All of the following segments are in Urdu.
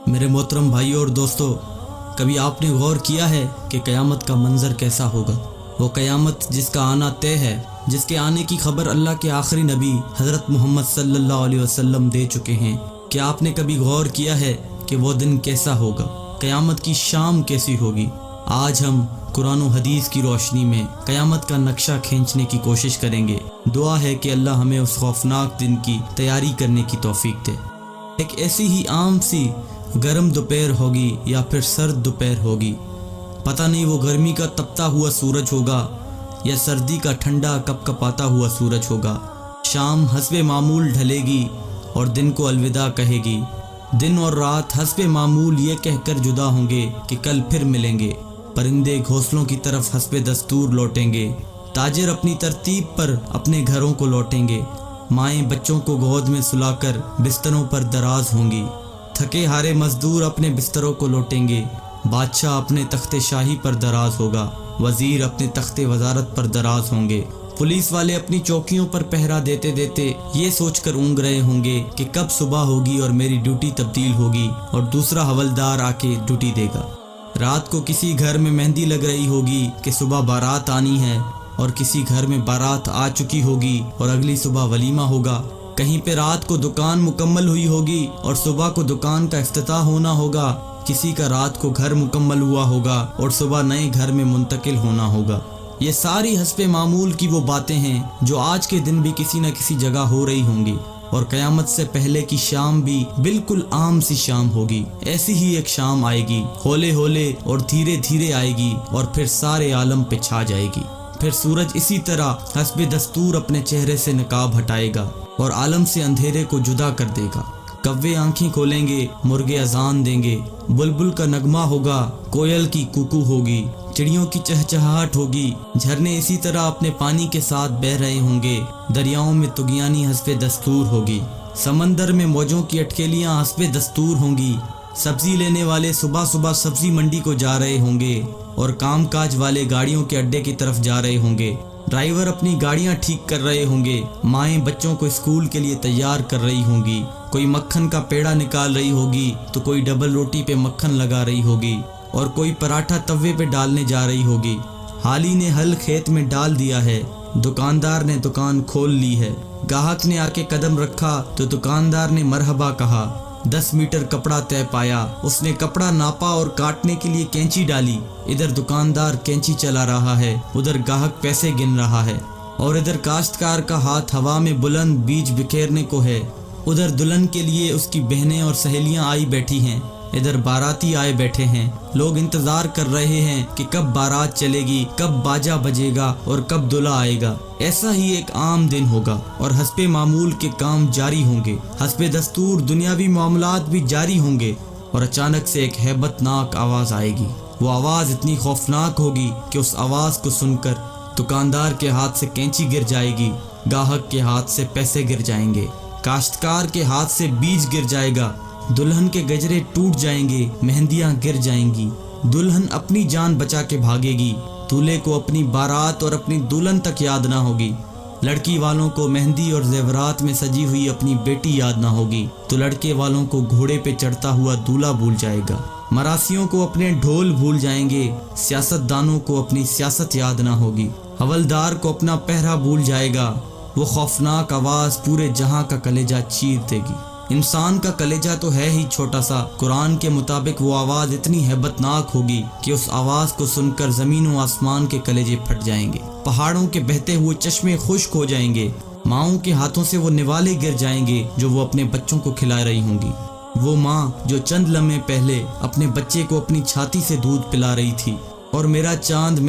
میرے محترم بھائیوں اور دوستوں، کبھی آپ نے غور کیا ہے کہ قیامت کا منظر کیسا ہوگا؟ وہ قیامت جس کا آنا طے ہے، جس کے آنے کی خبر اللہ کے آخری نبی حضرت محمد صلی اللہ علیہ وسلم دے چکے ہیں۔ کیا آپ نے کبھی غور کیا ہے کہ وہ دن کیسا ہوگا؟ قیامت کی شام کیسی ہوگی؟ آج ہم قرآن و حدیث کی روشنی میں قیامت کا نقشہ کھینچنے کی کوشش کریں گے۔ دعا ہے کہ اللہ ہمیں اس خوفناک دن کی تیاری کرنے کی توفیق دے۔ ایک ایسی ہی عام سی گرم دوپہر ہوگی یا پھر سرد دوپہر ہوگی، پتہ نہیں وہ گرمی کا تپتا ہوا سورج ہوگا یا سردی کا ٹھنڈا کپ کپاتا ہوا سورج ہوگا۔ شام حسب معمول ڈھلے گی اور دن کو الوداع کہے گی۔ دن اور رات حسب معمول یہ کہہ کر جدا ہوں گے کہ کل پھر ملیں گے۔ پرندے گھونسلوں کی طرف حسب دستور لوٹیں گے۔ تاجر اپنی ترتیب پر اپنے گھروں کو لوٹیں گے۔ مائیں بچوں کو گود میں سلا کر بستروں پر دراز ہوں گی۔ تھکے ہارے مزدور اپنے بستروں کو لوٹیں گے۔ بادشاہ اپنے تخت شاہی پر دراز ہوگا۔ وزیر اپنے تخت وزارت پر دراز ہوں گے۔ پولیس والے اپنی چوکیوں پر پہرا دیتے دیتے یہ سوچ کر اونگ رہے ہوں گے کہ کب صبح ہوگی اور میری ڈیوٹی تبدیل ہوگی اور دوسرا حوالدار آ کے ڈیوٹی دے گا۔ رات کو کسی گھر میں مہندی لگ رہی ہوگی کہ صبح بارات آنی ہے، اور کسی گھر میں بارات آ چکی ہوگی اور اگلی صبح ولیمہ ہوگا۔ کہیں پہ رات کو دکان مکمل ہوئی ہوگی اور صبح کو دکان کا افتتاح ہونا ہوگا۔ کسی کا رات کو گھر مکمل ہوا ہوگا اور صبح نئے گھر میں منتقل ہونا ہوگا۔ یہ ساری حسب معمول کی وہ باتیں ہیں جو آج کے دن بھی کسی نہ کسی جگہ ہو رہی ہوں گی، اور قیامت سے پہلے کی شام بھی بالکل عام سی شام ہوگی۔ ایسی ہی ایک شام آئے گی، ہولے ہولے اور دھیرے دھیرے آئے گی اور پھر سارے عالم پہ چھا جائے گی۔ پھر سورج اسی طرح حسب دستور اپنے چہرے سے نقاب ہٹائے گا اور عالم سے اندھیرے کو جدا کر دے گا۔ کوے آنکھیں کھولیں گے، مرغے اذان دیں گے، بلبل کا نغمہ ہوگا، کوئل کی کوکو ہوگی، چڑیوں کی چہچہاہٹ ہوگی، جھرنے اسی طرح اپنے پانی کے ساتھ بہہ رہے ہوں گے، دریاؤں میں طغیانی حسب دستور ہوگی، سمندر میں موجوں کی اٹکیلیاں حسب دستور ہوں گی، سبزی لینے والے صبح صبح سبزی منڈی کو جا رہے ہوں گے اور کام کاج والے گاڑیوں کے اڈے کی طرف جا رہے ہوں گے، ڈرائیور اپنی گاڑیاں ٹھیک کر رہے ہوں گے، مائیں بچوں کو اسکول کے لیے تیار کر رہی ہوں گی، کوئی مکھن کا پیڑا نکال رہی ہوگی تو کوئی ڈبل روٹی پہ مکھن لگا رہی ہوگی اور کوئی پراٹھا توے پہ ڈالنے جا رہی ہوگی۔ حالی نے ہل کھیت میں ڈال دیا ہے، دکاندار نے دکان کھول لی ہے، گاہک نے آ کے قدم رکھا تو دکاندار نے مرحبا کہا۔ 10 میٹر کپڑا طے پایا، اس نے کپڑا ناپا اور کاٹنے کے لیے کینچی ڈالی۔ ادھر دکاندار کینچی چلا رہا ہے، ادھر گاہک پیسے گن رہا ہے، اور ادھر کاشتکار کا ہاتھ ہوا میں بلند بیج بکھیرنے کو ہے۔ ادھر دلہن کے لیے اس کی بہنیں اور سہیلیاں آئی بیٹھی ہیں، ادھر باراتی آئے بیٹھے ہیں۔ لوگ انتظار کر رہے ہیں کہ کب بارات چلے گی، کب باجا بجے گا اور کب دلہا آئے گا۔ ایسا ہی ایک عام دن ہوگا اور حسب معمول کے کام جاری ہوں گے، حسب دستور دنیاوی معاملات بھی جاری ہوں گے، اور اچانک سے ایک ہیبت ناک آواز آئے گی۔ وہ آواز اتنی خوفناک ہوگی کہ اس آواز کو سن کر دکاندار کے ہاتھ سے کینچی گر جائے گی، گاہک کے ہاتھ سے پیسے گر جائیں گے، کاشتکار کے ہاتھ سے بیج گر جائے گا، دلہن کے گجرے ٹوٹ جائیں گے، مہندیاں گر جائیں گی، دلہن اپنی جان بچا کے بھاگے گی، دولہے کو اپنی بارات اور اپنی دلہن تک یاد نہ ہوگی، لڑکی والوں کو مہندی اور زیورات میں سجی ہوئی اپنی بیٹی یاد نہ ہوگی، تو لڑکے والوں کو گھوڑے پہ چڑھتا ہوا دولہا بھول جائے گا، مراسیوں کو اپنے ڈھول بھول جائیں گے، سیاست دانوں کو اپنی سیاست یاد نہ ہوگی، حوالدار کو اپنا پہرا بھول جائے گا۔ وہ خوفناک آواز پورے جہاں کا کلیجہ چیر دے گی۔ انسان کا کلیجہ تو ہے ہی چھوٹا سا، قرآن کے مطابق وہ آواز اتنی ہیبت ناک ہوگی کہ اس آواز کو سن کر زمین و آسمان کے کلیجے پھٹ جائیں گے، پہاڑوں کے بہتے ہوئے چشمے خشک ہو جائیں گے، ماؤں کے ہاتھوں سے وہ نوالے گر جائیں گے جو وہ اپنے بچوں کو کھلا رہی ہوں گی۔ وہ ماں جو چند لمحے پہلے اپنے بچے کو اپنی چھاتی سے دودھ پلا رہی تھی اور میرا چاند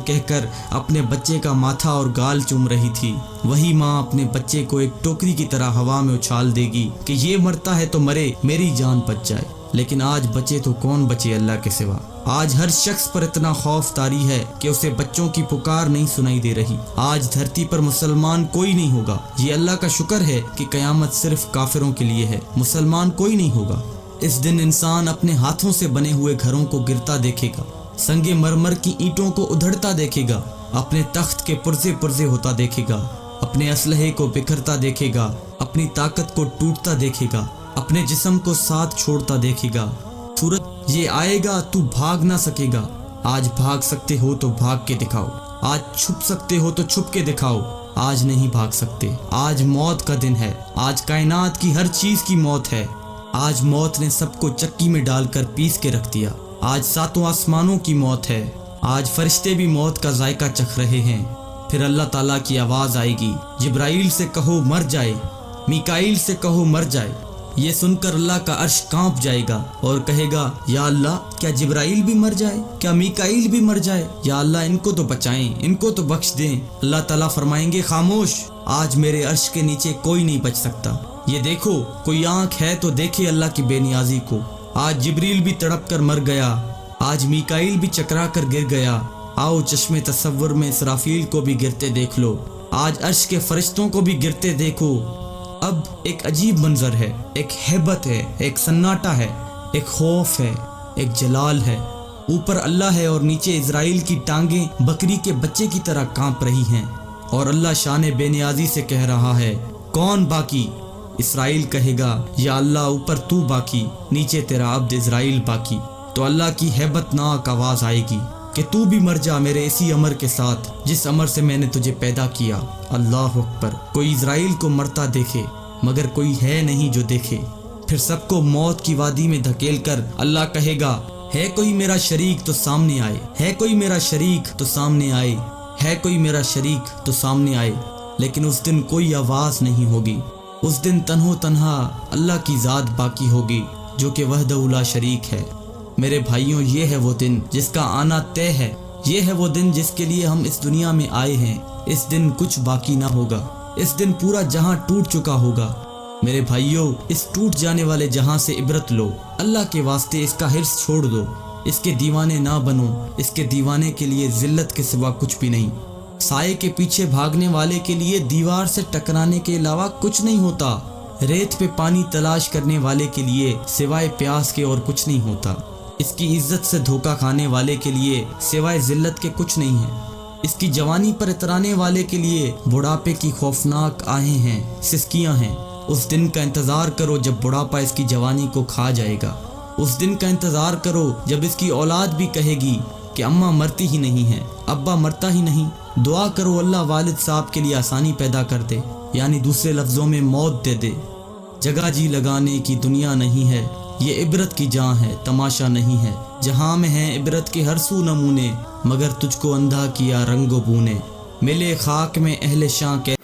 کہہ کر اپنے بچے کا ماتھا اور گال چوم رہی تھی، وہی ماں اپنے بچے کو ایک ٹوکری کی طرح ہوا میں اچھال دے گی کہ یہ مرتا ہے تو مرے، میری جان بچ جائے۔ لیکن آج بچے تو کون بچے اللہ کے سوا؟ آج ہر شخص پر اتنا خوف طاری ہے کہ اسے بچوں کی پکار نہیں سنائی دے رہی۔ آج دھرتی پر مسلمان کوئی نہیں ہوگا۔ یہ اللہ کا شکر ہے کہ قیامت صرف کافروں کے لیے ہے، مسلمان کوئی نہیں ہوگا۔ اس دن انسان اپنے ہاتھوں سے بنے ہوئے گھروں کو گرتا دیکھے گا، سنگ مرمر کی اینٹوں کو ادھڑتا دیکھے گا، اپنے تخت کے پرزے پرزے ہوتا دیکھے گا، اپنے اسلحے کو بکھرتا دیکھے گا، اپنی طاقت کو ٹوٹتا دیکھے گا، اپنے جسم کو ساتھ چھوڑتا دیکھے گا۔ سورج یہ آئے گا تو بھاگ نہ سکے گا، آج بھاگ سکتے ہو تو بھاگ کے دکھاؤ، آج چھپ سکتے ہو تو چھپ کے دکھاؤ، آج نہیں بھاگ سکتے، آج موت کا دن ہے، آج کائنات کی ہر چیز کی موت ہے، آج موت نے سب کو چکی میں ڈال کر پیس کے رکھ دیا، آج ساتوں آسمانوں کی موت ہے، آج فرشتے بھی موت کا ذائقہ چکھ رہے ہیں۔ پھر اللہ تعالیٰ کی آواز آئے گی، جبرائیل سے کہو مر جائے، میکائیل سے کہو مر جائے۔ یہ سن کر اللہ کا عرش کانپ جائے گا اور کہے گا یا اللہ کیا جبرائیل بھی مر جائے، کیا میکائیل بھی مر جائے، یا اللہ ان کو تو بچائیں، ان کو تو بخش دیں۔ اللہ تعالیٰ فرمائیں گے خاموش، آج میرے عرش کے نیچے کوئی نہیں بچ سکتا۔ یہ دیکھو کوئی آنکھ ہے تو دیکھے اللہ کی بے نیازی کو۔ آج جبریل بھی تڑپ کر مر گیا، آج میکائیل بھی چکرا کر گر گیا، آؤ چشم تصور میں اسرافیل کو بھی گرتے دیکھ لو، آج عرش کے فرشتوں کو بھی گرتے دیکھو۔ اب ایک عجیب منظر ہے، ایک ہیبت ہے، ایک سناٹا ہے، ایک خوف ہے، ایک جلال ہے۔ اوپر اللہ ہے اور نیچے اسرائیل کی ٹانگیں بکری کے بچے کی طرح کانپ رہی ہیں، اور اللہ شان بے نیازی سے کہہ رہا ہے کون باقی؟ اسرائیل کہے گا یا اللہ اوپر تو باقی، نیچے تیرا عبد اسرائیل باقی۔ تو اللہ کی ہیبت ناک آواز آئے گی کہ تو بھی مر جا میرے اسی امر کے ساتھ جس امر سے میں نے تجھے پیدا کیا۔ اللہ اکبر۔ کوئی اسرائیل کو مرتا دیکھے مگر کوئی ہے نہیں جو دیکھے۔ پھر سب کو موت کی وادی میں دھکیل کر اللہ کہے گا ہے کوئی میرا شریک تو سامنے آئے، ہے کوئی میرا شریک تو سامنے آئے، ہے کوئی میرا شریک تو سامنے آئے۔ لیکن اس دن کوئی آواز نہیں ہوگی، اس دن تنہا اللہ کی ذات باقی ہوگی جو کہ وحدہ لا شریک ہے۔ میرے بھائیوں، یہ ہے وہ دن جس کا آنا طے ہے، یہ ہے وہ دن جس کے لیے ہم اس دنیا میں آئے ہیں۔ اس دن کچھ باقی نہ ہوگا، اس دن پورا جہاں ٹوٹ چکا ہوگا۔ میرے بھائیوں، اس ٹوٹ جانے والے جہاں سے عبرت لو، اللہ کے واسطے اس کا حرص چھوڑ دو، اس کے دیوانے نہ بنو، اس کے دیوانے کے لیے ذلت کے سوا کچھ بھی نہیں۔ سائے کے پیچھے بھاگنے والے کے لیے دیوار سے ٹکرانے کے علاوہ کچھ نہیں ہوتا، ریت پہ پانی تلاش کرنے والے کے لیے سوائے پیاس کے اور کچھ نہیں ہوتا، اس کی عزت سے دھوکہ کھانے والے کے لیے سوائے ذلت کے کچھ نہیں ہے، اس کی جوانی پر اترانے والے کے لیے بڑھاپے کی خوفناک آہیں ہیں، سسکیاں ہیں۔ اس دن کا انتظار کرو جب بڑھاپا اس کی جوانی کو کھا جائے گا، اس دن کا انتظار کرو جب اس کی اولاد بھی کہے گی کہ اماں مرتی ہی نہیں ہے، ابا مرتا ہی نہیں۔ دعا کرو اللہ والد صاحب کے لیے آسانی پیدا کر دے، یعنی دوسرے لفظوں میں موت دے دے۔ جگہ جی لگانے کی دنیا نہیں ہے، یہ عبرت کی جہاں ہے، تماشا نہیں ہے، جہاں میں ہیں عبرت کے ہر سو نمونے، مگر تجھ کو اندھا کیا رنگ و بونے، ملے خاک میں اہل شاں کے